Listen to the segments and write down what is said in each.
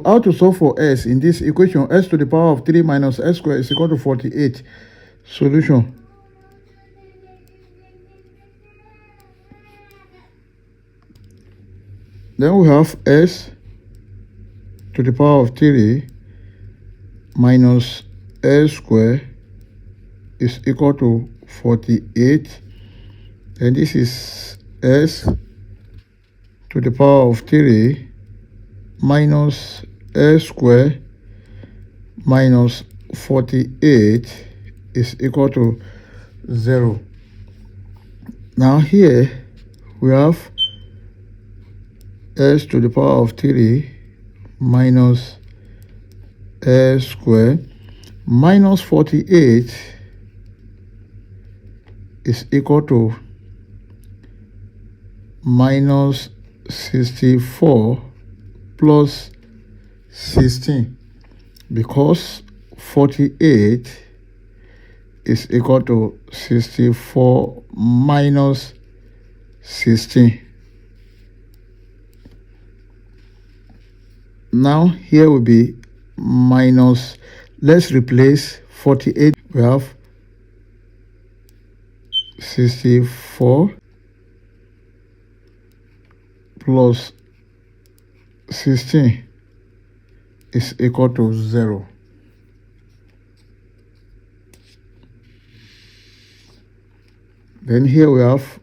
How to solve for s in this equation? S to the power of 3 minus s squared is equal to 48. Solution. Then we have s to the power of 3 minus s squared is equal to 48. And this is s to the power of 3 minus s squared minus 48 is equal to 0. Now here we have s to the power of 3 minus s squared minus 48 is equal to minus 64 plus 16, because 48 is equal to 64 minus 16. Now here will be minus, let's replace 48. We have 64 plus 16 is equal to 0. Then here we have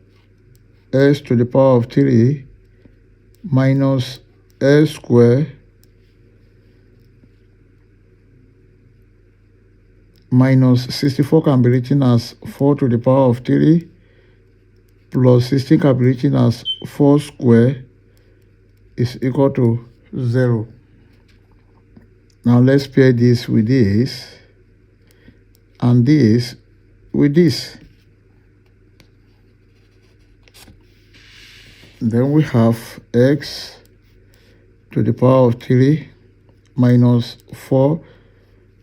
s to the power of 3 minus s squared minus 64 can be written as 4 to the power of 3 plus 16 can be written as 4 squared is equal to 0. Now let's pair this with this and this with this. Then we have x to the power of 3 minus 4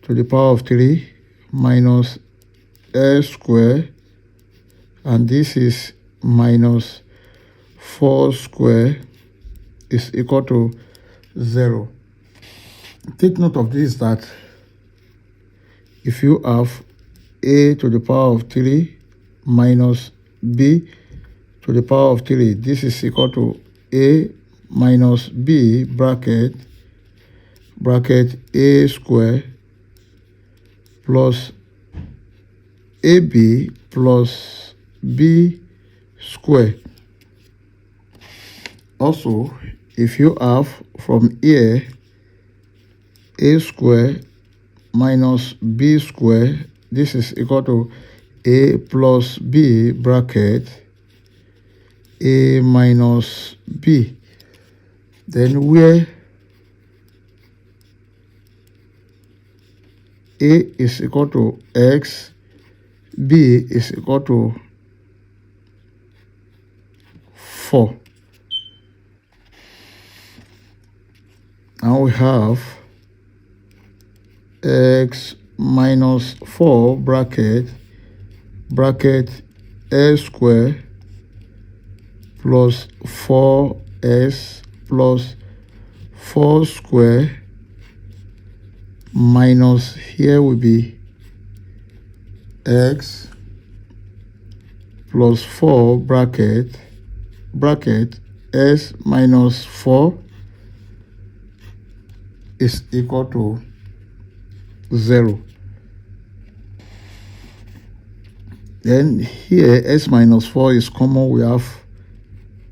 to the power of 3 minus s squared, and this is minus 4 squared is equal to 0. Take note of this, that if you have a to the power of 3 minus b to the power of 3, this is equal to a minus b bracket a squared plus ab plus b squared. Also, if you have from here a squared minus b squared, this is equal to a plus b bracket a minus b. Then where a is equal to x, b is equal to 4. Now we have x minus 4 bracket s squared plus 4s plus 4 squared minus, here will be x plus 4 bracket s minus 4 is equal to 0. Then here s minus 4 is common. We have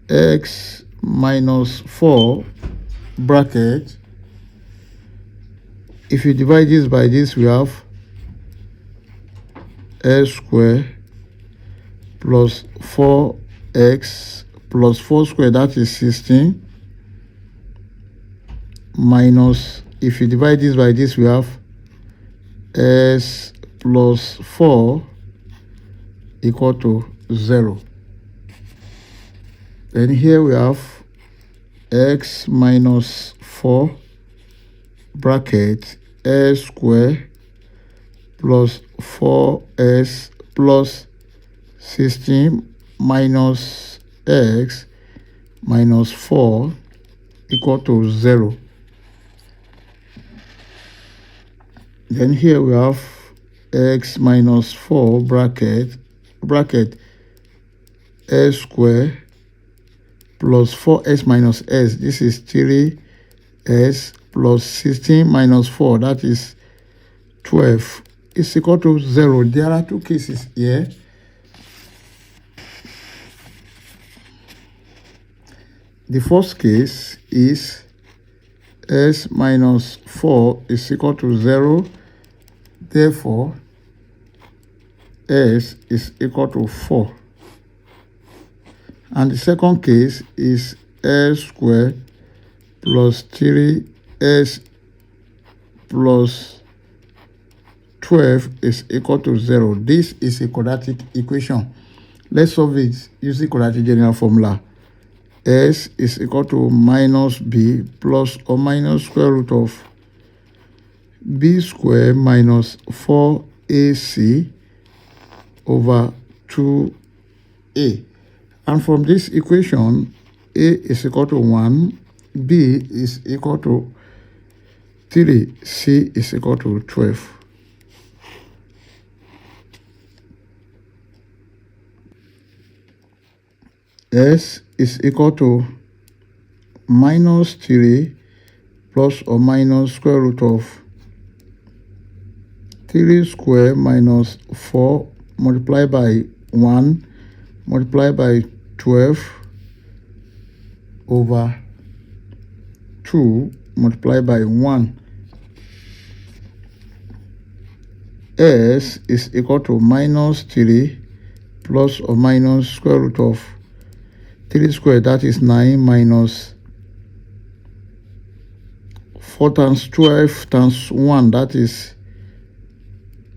x minus 4 bracket. If you divide this by this, we have s squared plus 4x plus 4 squared, that is 16, minus, if you divide this by this, we have s plus 4 equal to 0. Then here we have x minus 4 bracket s squared plus 4s plus 16 minus x minus 4 equal to 0. Then here we have x minus 4 bracket s square plus 4s minus s. This is 3s plus 16 minus 4, that is 12, is equal to 0. There are two cases here. The first case is s minus 4 is equal to 0. Therefore, s is equal to 4. And the second case is s squared plus 3s plus 12 is equal to 0. This is a quadratic equation. Let's solve it using quadratic general formula. S is equal to minus b plus or minus square root of b squared minus 4ac over 2a. And from this equation, a is equal to 1, b is equal to 3, c is equal to 12. S is equal to minus 3 plus or minus square root of 3 square minus 4 multiplied by 1 multiplied by 12 over 2 multiplied by 1. S is equal to minus 3 plus or minus square root of 3 squared, that is 9, minus 4 times 12 times 1, that is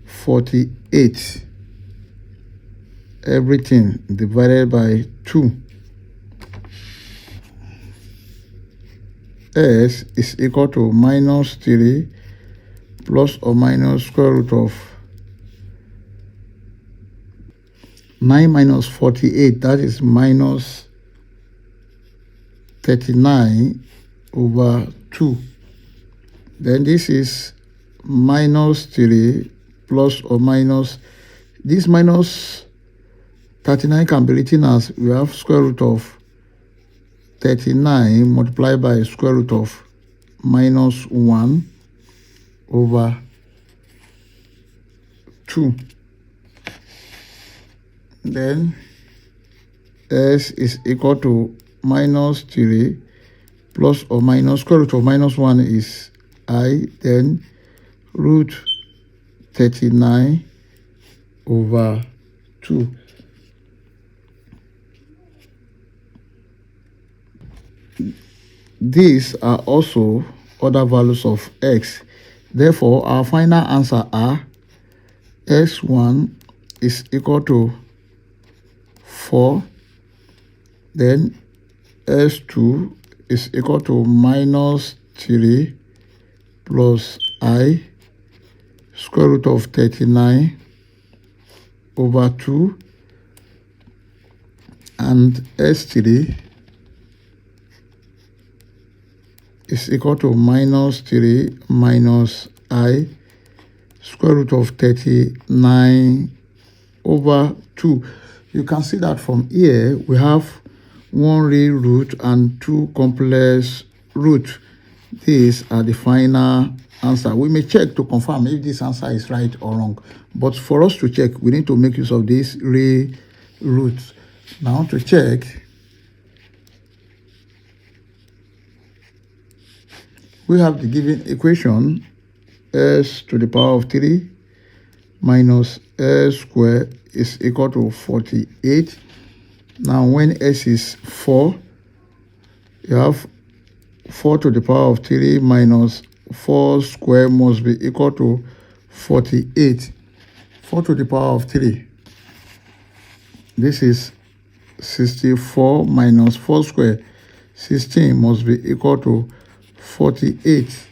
48. Everything divided by 2. S is equal to minus 3 plus or minus square root of 9 minus 48, that is minus 39 over 2. Then this is minus 3 plus or minus, this minus 39 can be written as we have square root of 39 multiplied by square root of minus 1 over 2. Then s is equal to minus 3 plus or minus square root of minus 1 is I, then root 39 over 2. These are also other values of x. Therefore, our final answer are x1 is equal to 4, then s2 is equal to minus 3 plus I square root of 39 over 2, and s3 is equal to minus 3 minus I square root of 39 over 2. You can see that from here we have one real root and two complex roots. These are the final answer. We may check to confirm if this answer is right or wrong, but for us to check, we need to make use of these real roots. Now to check, we have the given equation s to the power of 3 minus s squared is equal to 48. Now when s is 4, you have 4 to the power of 3 minus 4 squared must be equal to 48. 4 to the power of 3. This is 64 minus 4 squared. 16 must be equal to 48.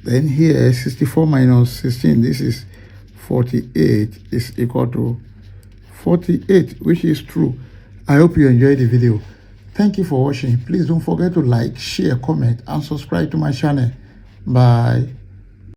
Then here 64 minus 16, this is 48, is equal to 48, which is true. I hope you enjoyed the video. Thank you for watching. Please don't forget to like, share, comment, and subscribe to my channel. Bye.